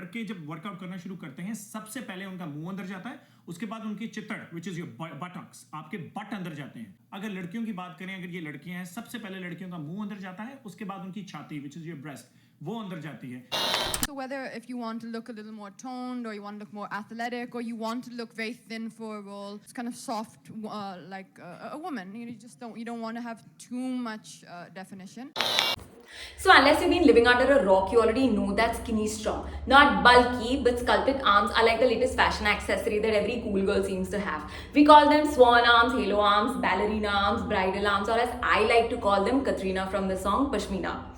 लड़के जब वर्कआउट करना शुरू करते हैं सबसे पहले उनका मुंह अंदर जाता है, उसके बाद उनकी चित्तड़ विच इज योर बटक्स, आपके बट अंदर जाते हैं। अगर लड़कियों की बात करें, अगर ये लड़कियां हैं, सबसे पहले लड़कियों का मुंह अंदर जाता है, उसके बाद उनकी छाती विच इज योर ब्रेस्ट, वो अंदर जाती है। So whether if you want to look a little more toned or you want to look more athletic or you want to look very thin for a role, it's kind of soft like a woman, you don't want to have too much definition. So unless you've been living under a rock, you already know that skinny strong. Not bulky, but sculpted arms are like the latest fashion accessory that every cool girl seems to have. We call them swan arms, halo arms, ballerina arms, bridal arms, or as I like to call them, Katrina from the song Pashmina arms.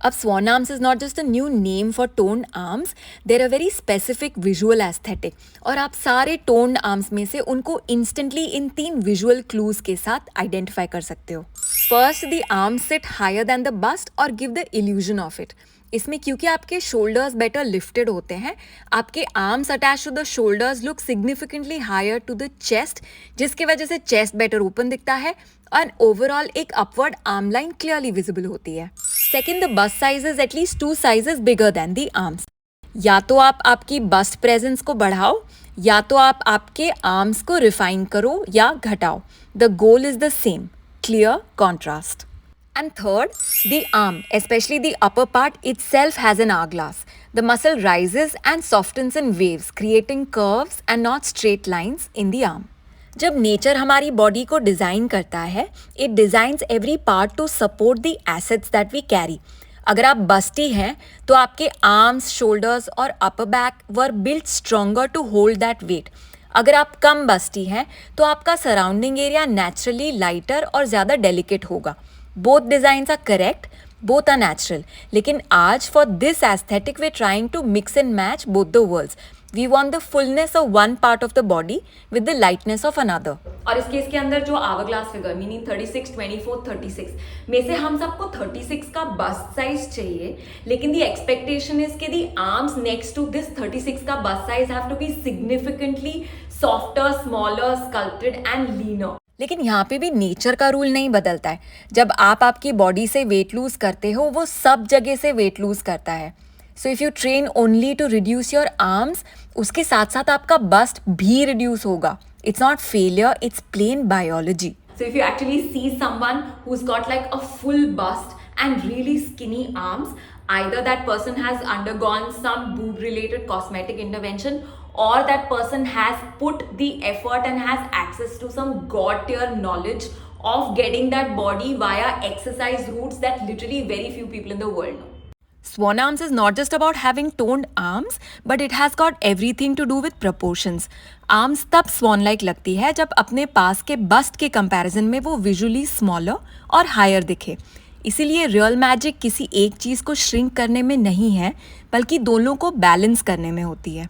अब swan arms is not just a new name for toned arms, they're a very specific visual aesthetic. और आप सारे toned arms में से उनको instantly इन 3 visual clues के साथ identify कर सकते हो. First, the arms sit higher than the bust or give the illusion of it. इसमें क्योंकि आपके shoulders better lifted होते हैं, आपके arms attached to the shoulders look significantly higher to the chest, जिसके वजह से chest better open दिखता है और overall एक upward arm line clearly visible होती है. Second, the bust size is at least 2 sizes bigger than the arms. या तो आप आपकी bust presence को बढ़ाओ या तो आप आपके arms को refine करो या घटाओ. The goal is the same, clear contrast. And third, the arm, especially the upper part itself has an hourglass. The muscle rises and softens in waves, creating curves and not straight lines in the arm. जब nature हमारी body को design करता है, it designs every part to support the assets that we carry. अगर आप busty हैं तो आपके आर्म्स, शोल्डर्स और upper back were built stronger to hold that weight. अगर आप कम बस्टी हैं तो आपका सराउंडिंग एरिया नेचुरली लाइटर और ज़्यादा डेलिकेट होगा. Both designs are correct, both are natural, लेकिन आज for this aesthetic we trying to mix and match both the worlds. We want the fullness of one part of the body with the lightness of another. और इस case के अंदर जो आवर्ग्लास figure meaning 36, 24, 36 में से हम सबको 36 का बस्ट साइज चाहिए, लेकिन दी एक्सपेक्टेशन इज कि the arms next to this 36 का bust size have to be significantly softer, smaller, sculpted and leaner. लेकिन यहाँ पे भी नेचर का रूल नहीं बदलता है. जब आप आपकी बॉडी से वेट लूज करते हो, वो सब जगह से वेट लूज करता है. So if you train only to reduce your arms, उसके साथ साथ आपका बस्ट भी रिड्यूस होगा. It's not failure, it's plain biology. So if you actually see someone who's got like a full bust and really skinny arms, either that person has undergone some boob related cosmetic intervention or that person has put the effort and has access to some god tier knowledge of getting that body via exercise routes that literally very few people in the world know. Swan arms is not just about having toned arms, but it has got everything to do with proportions. Arms तब swan-like लगती है जब अपने पास के bust के comparison में वो visually smaller और higher दिखे. इसीलिए रियल मैजिक किसी एक चीज़ को श्रिंक करने में नहीं है, बल्कि दोनों को बैलेंस करने में होती है.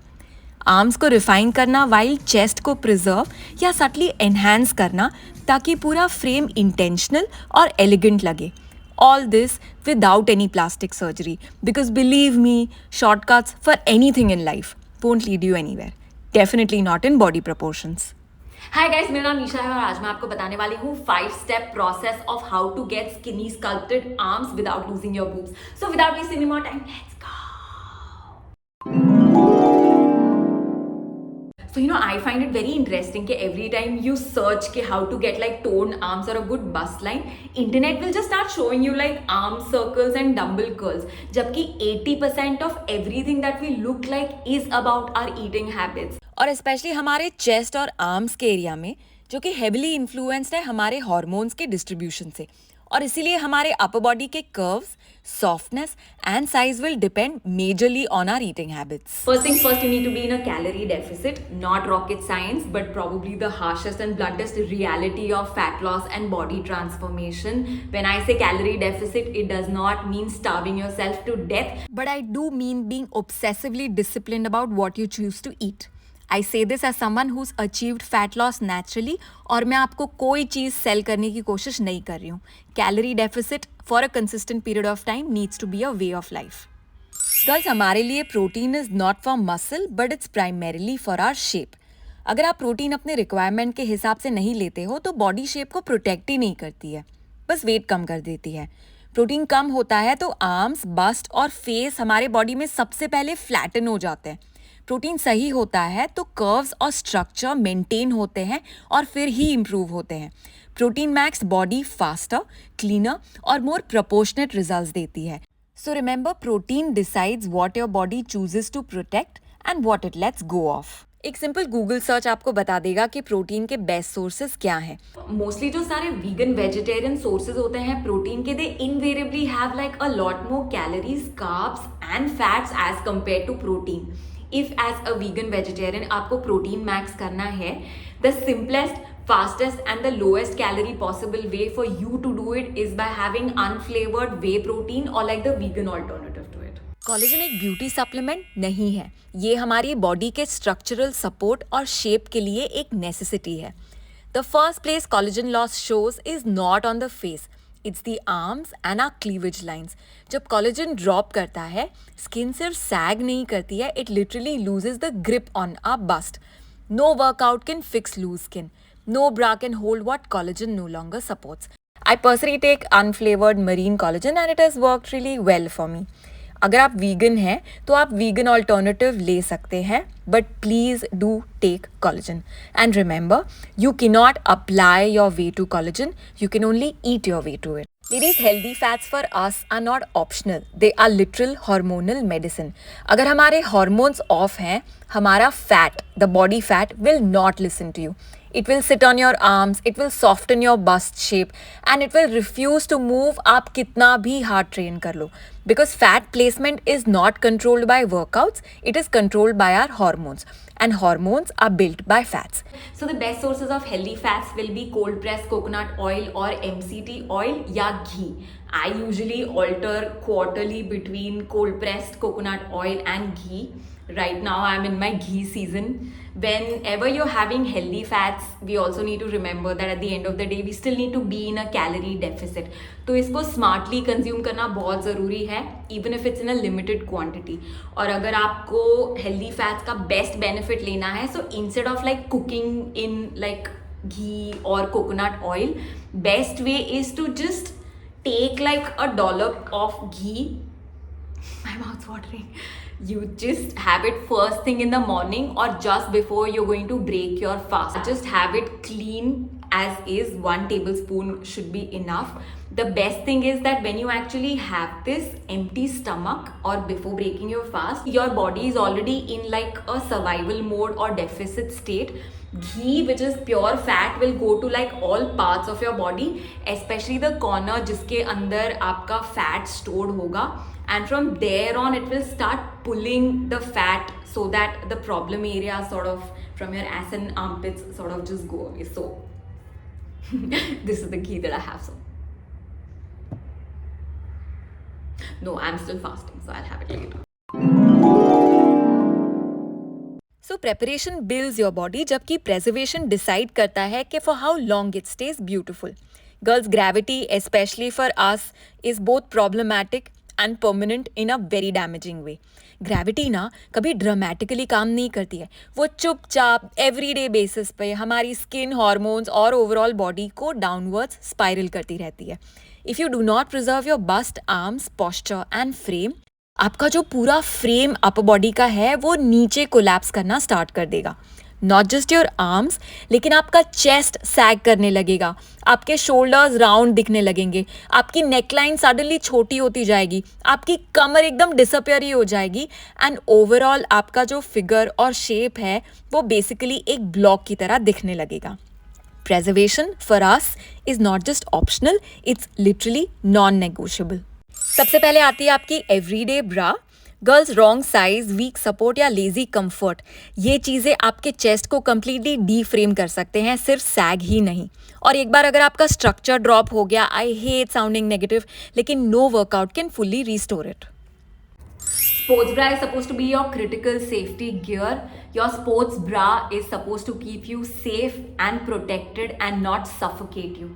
आर्म्स को रिफाइन करना वाइल चेस्ट को प्रिजर्व या सटली एनहांस करना ताकि पूरा फ्रेम इंटेंशनल और एलिगेंट लगे. All this without any plastic surgery, because believe me, shortcuts for anything in life won't lead you anywhere. Definitely not in body proportions. Hi guys, मेरा नाम निशा है और आज मैं आपको बताने वाली हूँ 5-step process of how to get skinny sculpted arms without losing your boobs. So without wasting any more time, let's go. So I find it very interesting कि every time you search कि how to get like toned arms or a good bust line, internet will just start showing you like arm circles and dumbbell curls. जबकि 80% of everything that we look like is about our eating habits. और specially हमारे chest और arms के area में, जो कि heavily influenced है हमारे हॉर्मोन्स के डिस्ट्रीब्यूशन से, और इसीलिए हमारे अपर बॉडी के curves, softness and size will depend majorly on our eating habits. First things first, you need to be in a calorie deficit. Not rocket science, but probably the harshest and bluntest reality of fat loss and body transformation. When I say calorie deficit, it does not mean starving yourself to death. But I do mean being obsessively disciplined about what you choose to eat. I say this as someone who's achieved fat loss naturally, और मैं आपको कोई चीज़ cell करने की कोशिश नहीं कर रही हूँ. Calorie deficit for a consistent period of time needs to be a way of life. Guys, हमारे लिए protein is not for muscle but it's primarily for our shape. अगर आप प्रोटीन अपने रिक्वायरमेंट के हिसाब से नहीं लेते हो तो बॉडी शेप को प्रोटेक्ट ही नहीं करती है, बस वेट कम कर देती है. प्रोटीन कम होता है तो आर्म्स, बस्ट और फेस हमारे बॉडी में सबसे पहले फ्लैटन हो जाते हैं। प्रोटीन सही होता है तो कर्व्स और स्ट्रक्चर मेंटेन होते हैं और फिर ही इम्प्रूव होते हैं। Protein makes body faster, cleaner और मोर प्रोपोर्शनेट रिजल्ट्स देती है। So remember, protein decides what your body chooses to protect and what it lets go off. एक सिंपल गूगल सर्च आपको बता देगा कि प्रोटीन के बेस्ट सोर्सेज क्या हैं। मोस्टली जो सारे वीगन वेजिटेरियन सोर्सेज होते हैं प्रोटीन के, they invariably have like a lot more calories, carbs and fats as compared to protein. If as a vegan vegetarian आपको प्रोटीन मैक्स करना है, the simplest, fastest and the lowest calorie possible way for you to do it is by having unflavored whey protein or like the vegan alternative to it. Collagen एक beauty supplement नहीं है, ये हमारी body के structural support और shape के लिए एक नेसेसिटी है। The first place collagen loss shows is not on the face, it's the arms and our cleavage lines. जब कोलेजन ड्रॉप करता है, स्किन सिर्फ सैग नहीं करती है, it literally loses the grip on our bust. No workout can fix loose skin. No bra can hold what collagen no longer supports. I personally take unflavored marine collagen and it has worked really well for me. अगर आप vegan हैं तो आप vegan alternative ले सकते हैं, but please do take collagen. And remember, you cannot apply your way to collagen, you can only eat your way to it. Ladies, healthy fats for us are not optional. They are literal hormonal medicine. अगर हमारे hormones off हैं, हमारा fat, the body fat will not listen to you. It will sit on your arms, it will soften your bust shape and it will refuse to move आप कितना भी hard train कर लो. Because fat placement is not controlled by workouts, it is controlled by our hormones. And hormones are built by fats. So the best sources of healthy fats will be cold pressed coconut oil or MCT oil या ghee. I usually alter quarterly between cold pressed coconut oil and ghee. Right now I'm in my ghee season. Whenever you're having healthy fats, we also need to remember that at the end of the day we still need to be in a calorie deficit. तो इसको smartly consume करना बहुत ज़रूरी है, even if it's in a limited quantity. और अगर आपको healthy fats का best benefit लेना है, so instead of like cooking in like ghee or coconut oil, best way is to just take like a dollop of ghee. My mouth's watering. You just have it first thing in the morning or just before you're going to break your fast. Just have it clean as is. 1 tablespoon should be enough. The best thing is that when you actually have this empty stomach or before breaking your fast, your body is already in like a survival mode or deficit state. Ghee, which is pure fat, will go to like all parts of your body, especially the corner जिसके अंदर आपका fat stored होगा. And from there on it will start pulling the fat so that the problem area sort of from your ass and armpits sort of just go away. So this is the ghee that I have. So no, I'm still fasting, so I'll have it later. So preparation builds your body, जबकि preservation decide करता है कि for how long it stays beautiful. Girls, gravity, especially for us, is both problematic and permanent in a very damaging way. Gravity ना कभी dramatically काम नहीं करती है, वो चुपचाप एवरीडे बेसिस पे हमारी स्किन, हॉर्मोन्स और ओवरऑल बॉडी को डाउनवर्ड्स स्पाइरल करती रहती है. If you do not preserve your bust, arms, posture and frame, आपका जो पूरा फ्रेम अपर बॉडी का है वो नीचे कोलैप्स करना स्टार्ट कर देगा. नॉट जस्ट योर आर्म्स, लेकिन आपका चेस्ट सैग करने लगेगा, आपके शोल्डर्स राउंड दिखने लगेंगे, आपकी नेकलाइन सडनली छोटी होती जाएगी, आपकी कमर एकदम डिसअपियर ही हो जाएगी एंड ओवरऑल आपका जो फिगर और शेप है वो बेसिकली एक ब्लॉक की तरह दिखने लगेगा. Preservation for us is not just optional, it's literally non-negotiable. सबसे पहले आती है आपकी everyday bra. Girls, wrong size, weak support या लेजी कंफर्ट, ये चीज़ें आपके चेस्ट को कम्प्लीटली डीफ्रेम कर सकते हैं, सिर्फ सैग ही नहीं. और एक बार अगर आपका स्ट्रक्चर ड्रॉप हो गया, आई हेट साउंडिंग नेगेटिव, लेकिन no workout can fully restore it. Sports bra is supposed to be your critical safety gear. Your sports bra is supposed to keep you safe and protected and not suffocate you.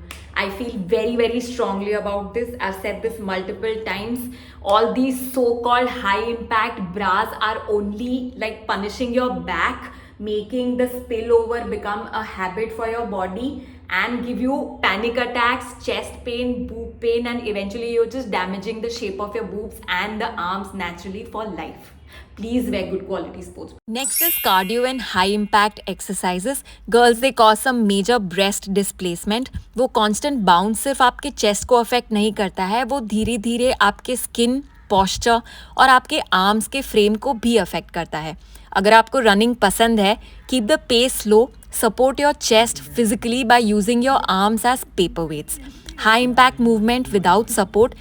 I feel very, very strongly about this. I've said this multiple times. All these so-called high impact bras are only like punishing your back, making the spillover become a habit for your body and give you panic attacks, chest pain, boob pain, and eventually you're just damaging the shape of your boobs and the arms naturally for life. Please wear good quality sports. Next is cardio and high impact exercises. Girls, they cause some major breast displacement. वो constant bounce सिर्फ आपके chest को affect नहीं करता है, वो धीरे धीरे आपके skin, posture और आपके arms के frame को भी affect करता है. अगर आपको running पसंद है, keep the pace low, support your chest physically by using your arms as paperweights. High impact movement without support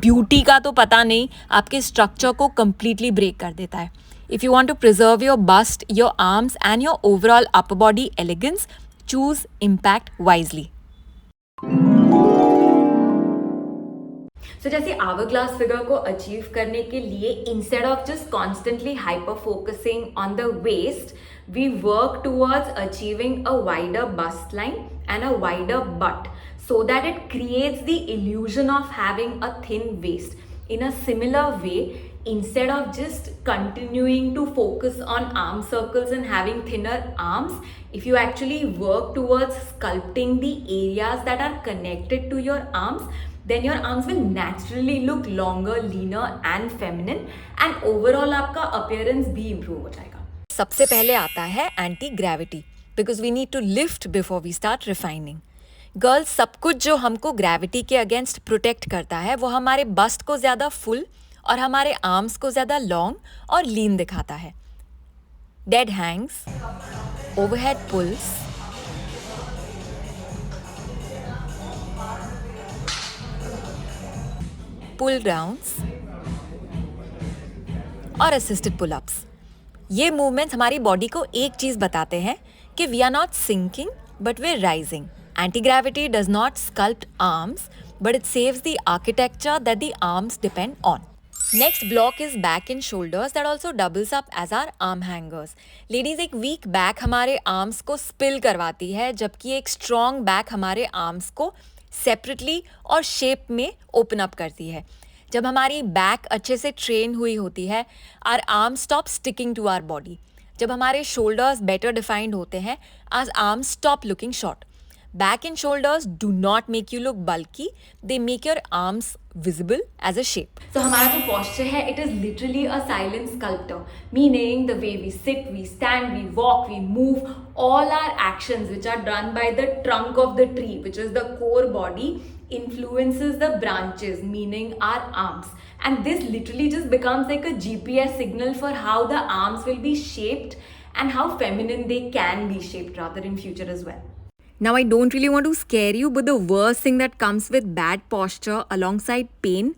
beauty का तो पता नहीं, आपके स्ट्रक्चर को completely break कर देता है. If you want to preserve your bust, your arms and your overall upper body elegance, choose impact wisely. So जैसे hourglass figure को achieve करने के लिए instead of just constantly hyper focusing on the waist, we work towards achieving a wider bust line and a wider butt, so that it creates the illusion of having a thin waist. In a similar way, instead of just continuing to focus on arm circles and having thinner arms, if you actually work towards sculpting the areas that are connected to your arms, then your arms will naturally look longer, leaner and feminine, and overall आपका appearance भी improve हो जाएगा. सबसे पहले आता है anti gravity, because we need to lift before we start refining. Girls, सब कुछ जो हमको ग्रेविटी के अगेंस्ट प्रोटेक्ट करता है वो हमारे बस्ट को ज़्यादा फुल और हमारे आर्म्स को ज़्यादा लॉन्ग और लीन दिखाता है. Dead hangs, overhead pulls, pull downs और असिस्टेड पुल अप्स. ये मूवमेंट्स हमारी बॉडी को एक चीज़ बताते हैं कि we are not sinking but we are rising. Anti-gravity does not sculpt arms, but it saves the architecture that the arms depend on. Next block is back and shoulders that also doubles up as our arm hangers. Ladies, एक weak back हमारे arms को spill करवाती है, जबकि एक strong back हमारे arms को separately और shape में open up करती है. जब हमारी back अच्छे से train हुई होती है, our arms stop sticking to our body. जब हमारे shoulders better defined होते हैं, our arms stop looking short. Back and shoulders do not make you look bulky, they make your arms visible as a shape. So हमारा जो posture है, it is literally a silent sculptor, meaning the way we sit, we stand, we walk, we move, all our actions which are done by the trunk of the tree, which is the core body, influences the branches, meaning our arms. And this literally just becomes like a GPS signal for how the arms will be shaped and how feminine they can be shaped rather in future as well. Now, I don't really want to scare you, but the worst thing that comes with bad posture alongside pain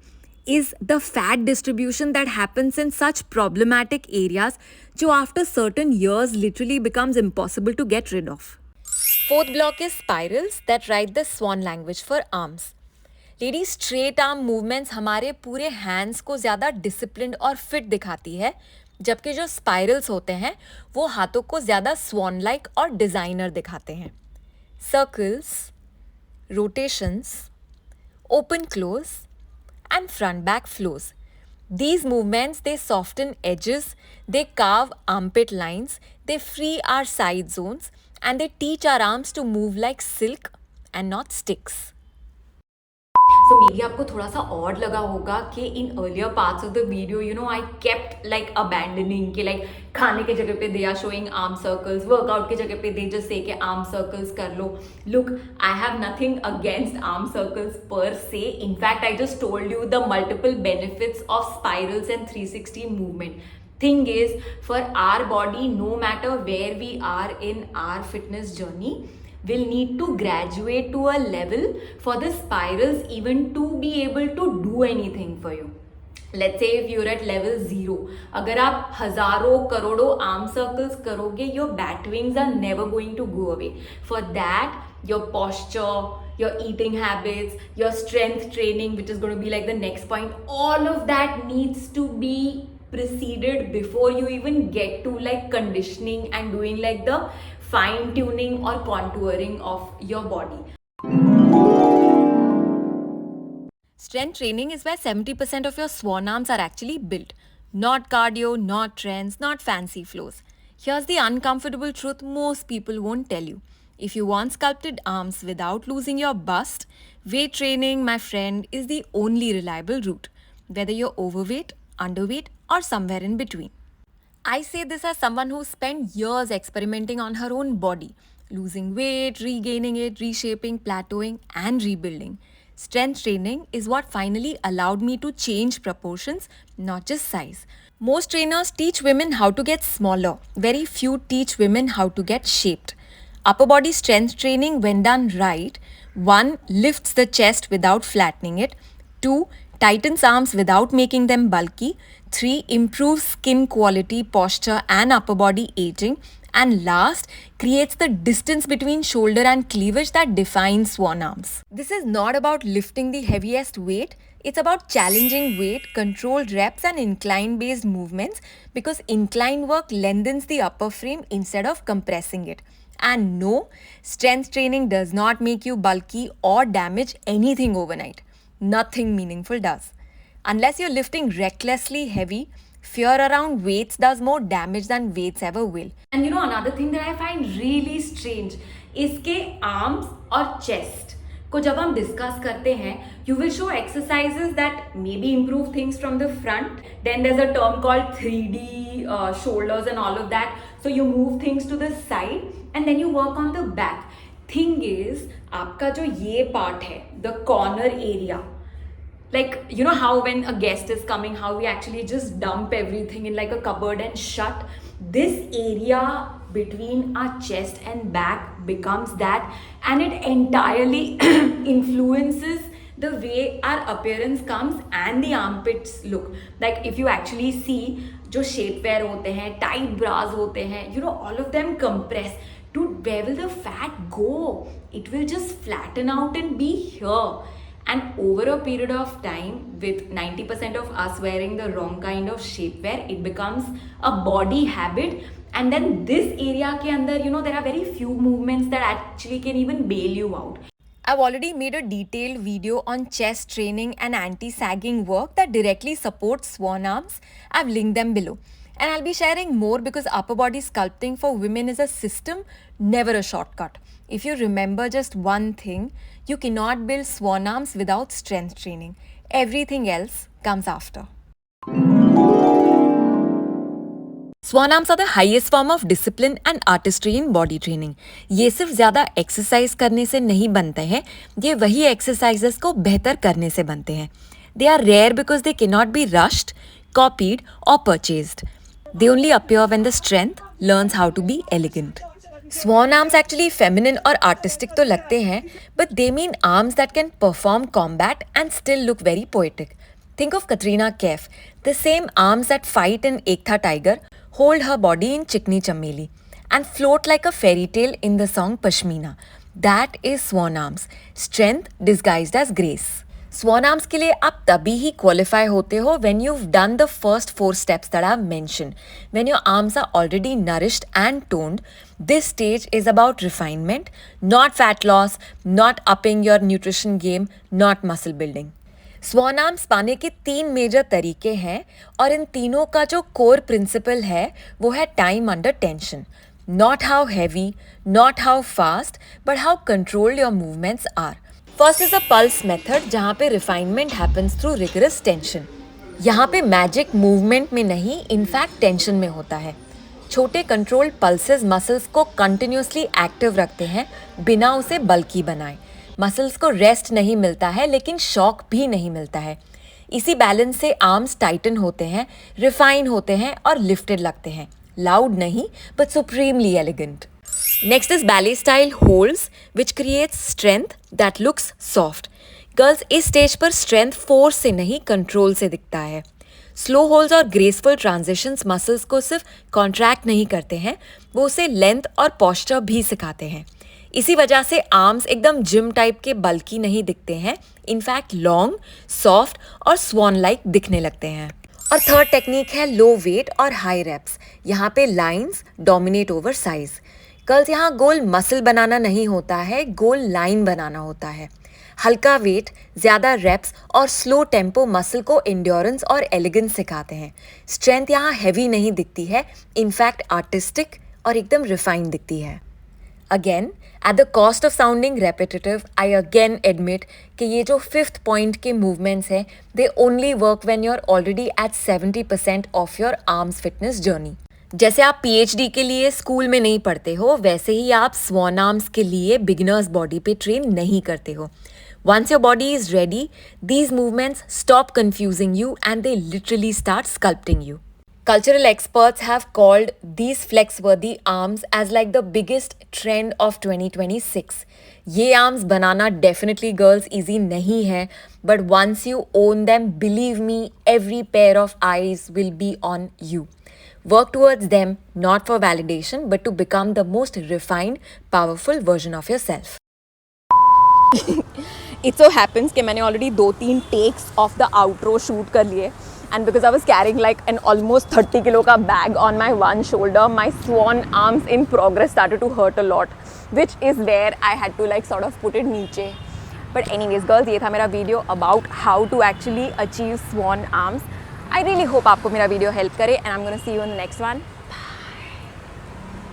is the fat distribution that happens in such problematic areas, जो after certain years literally becomes impossible to get rid of. Fourth block is spirals that write the swan language for arms. Ladies, straight arm movements हमारे पूरे hands को ज़्यादा disciplined और fit दिखाती है, जबकि जो spirals होते हैं वो हाथों को ज़्यादा swan-like और designer दिखाते हैं. Circles, rotations, open close and front back flows. These movements, they soften edges, they carve armpit lines, they free our side zones and they teach our arms to move like silk and not sticks. So maybe आपको थोड़ा सा odd लगा होगा कि in earlier parts of the video, you know, I kept like abandoning कि like खाने के जगह पे they are showing arm circles, workout के जगह पे they just say कि arm circles कर लो. Look, I have nothing against arm circles per se. In fact, I just told you the multiple benefits of spirals and 360 movement. Thing is, for our body, no matter where we are in our fitness journey, will need to graduate to a level for the spirals even to be able to do anything for you. Let's say if you're at level 0, अगर आप हजारों करोड़ों arm circles करोगे, your bat wings are never going to go away. For that, your posture, your eating habits, your strength training, which is going to be like the next point, all of that needs to be preceded before you even get to like conditioning and doing like the fine tuning or contouring of your body. Strength training is where 70% of your swan arms are actually built. Not cardio, not trends, not fancy flows. Here's the uncomfortable truth most people won't tell you. If you want sculpted arms without losing your bust, weight training, my friend, is the only reliable route, whether you're overweight, underweight, or somewhere in between. I say this as someone who spent years experimenting on her own body, losing weight, regaining it, reshaping, plateauing, and rebuilding. Strength training is what finally allowed me to change proportions, not just size. Most trainers teach women how to get smaller, very few teach women how to get shaped. Upper body strength training, when done right, 1. Lifts the chest without flattening it, 2. Tightens arms without making them bulky, 3. Improves skin quality, posture, and upper body aging, and last, creates the distance between shoulder and cleavage that defines swan arms. This is not about lifting the heaviest weight, it's about challenging weight, controlled reps, and incline based movements because incline work lengthens the upper frame instead of compressing it. And no, strength training does not make you bulky or damage anything overnight. Nothing meaningful does. Unless you're lifting recklessly heavy, fear around weights does more damage than weights ever will. And you know, another thing that I find really strange is के arms और chest को जब हम discuss करते हैं, you will show exercises that maybe improve things from the front. Then there's a term called 3D shoulders and all of that. So you move things to the side and then you work on the back. Thing is, आपका जो ये part है, the corner area, like you know how when a guest is coming, how we actually just dump everything in like a cupboard and shut. This area between our chest and back becomes that, and it entirely influences the way our appearance comes and the armpits look. Like if you actually see जो shapewear होते हैं, tight bras होते हैं, you know, all of them compress. Dude, where will the fat go? It will just flatten out and be here. And over a period of time, with 90% of us wearing the wrong kind of shapewear, it becomes a body habit. And then this area ke andar, you know, there are very few movements that actually can even bail you out. I've already made a detailed video on chest training and anti-sagging work that directly supports swan arms. I've linked them below. And I'll be sharing more because upper body sculpting for women is a system, never a shortcut. If you remember just one thing, you cannot build swan arms without strength training. Everything else comes after. Swan arms are the highest form of discipline and artistry in body training. ये सिर्फ ज़्यादा exercise करने से नहीं बनते हैं, ये वही एक्सरसाइजेस को बेहतर करने से बनते हैं. They are rare because they cannot be rushed, copied or purchased. They only appear when the strength learns how to be elegant. Swan arms actually feminine or artistic तो लगते हैं, but they mean arms that can perform combat and still look very poetic. Think of Katrina Kaif, the same arms that fight in Ek Tha Tiger, hold her body in Chikni Chameli, and float like a fairy tale in the song Pashmina. That is swan arms, strength disguised as grace. Swan arms के लिए आप तभी ही qualify होते हो when you've done the first 4 steps that I've mentioned. When your arms are already nourished and toned, this stage is about refinement, not fat loss, not upping your nutrition game, not muscle building. Swan arms पाने के 3 major तरीके हैं और इन तीनों का जो core principle है वो है time under tension. Not how heavy, not how fast, but how controlled your movements are. First is a pulse method जहाँ पे refinement happens through rigorous tension. यहाँ पे magic movement में नहीं, in fact tension में होता है. छोटे controlled pulses muscles को continuously active रखते हैं बिना उसे bulky बनाए. Muscles को rest नहीं मिलता है लेकिन shock भी नहीं मिलता है. इसी balance से arms tighten होते हैं, refine होते हैं और lifted लगते हैं. Loud नहीं, but supremely elegant. Next is ballet style holds, which creates strength that looks soft. Girls, इस स्टेज पर strength force से नहीं control से दिखता है. Slow holds और graceful transitions muscles को सिर्फ contract नहीं करते हैं, वो उसे length और posture भी सिखाते हैं. इसी वजह से arms एकदम gym type के bulky नहीं दिखते हैं, in fact long, soft और swan-like दिखने लगते हैं. और थर्ड टेक्निक है लो वेट और हाई रेप्स. यहाँ पे lines dominate over size. Girls, यहाँ गोल मसल बनाना नहीं होता है, गोल लाइन बनाना होता है. हल्का वेट, ज़्यादा रेप्स और स्लो टेम्पो मसल को एंड्योरेंस और एलिगेंस सिखाते हैं. स्ट्रेंथ यहाँ हैवी नहीं दिखती है, इनफैक्ट आर्टिस्टिक और एकदम रिफाइंड दिखती है. Again at the cost of sounding repetitive, I again admit कि ये जो 5th पॉइंट के मूवमेंट्स हैं they only work when you are already at 70% of your arms fitness journey. जैसे आप PhD के लिए स्कूल में नहीं पढ़ते हो, वैसे ही आप स्वान आर्म्स के लिए बिगिनर्स बॉडी पे ट्रेन नहीं करते हो. Once your body is ready, these movements stop confusing you and they literally start sculpting you. Cultural experts have called these flex-worthy arms as like the biggest trend of 2026. ये arms बनाना definitely girls easy नहीं है, but once you own them, believe me, every pair of eyes will be on you. Work towards them, not for validation, but to become the most refined, powerful version of yourself. It so happens कि मैंने already 2-3 takes of the outro shoot कर लिए, and because I was carrying like an almost 30 kilo का bag on my one shoulder, my swan arms in progress started to hurt a lot, which is where I had to like sort of put it नीचे. But anyways girls, ये था मेरा video about how to actually achieve swan arms. I really hope आपको मेरा video help करे, and I'm gonna see you in the next one.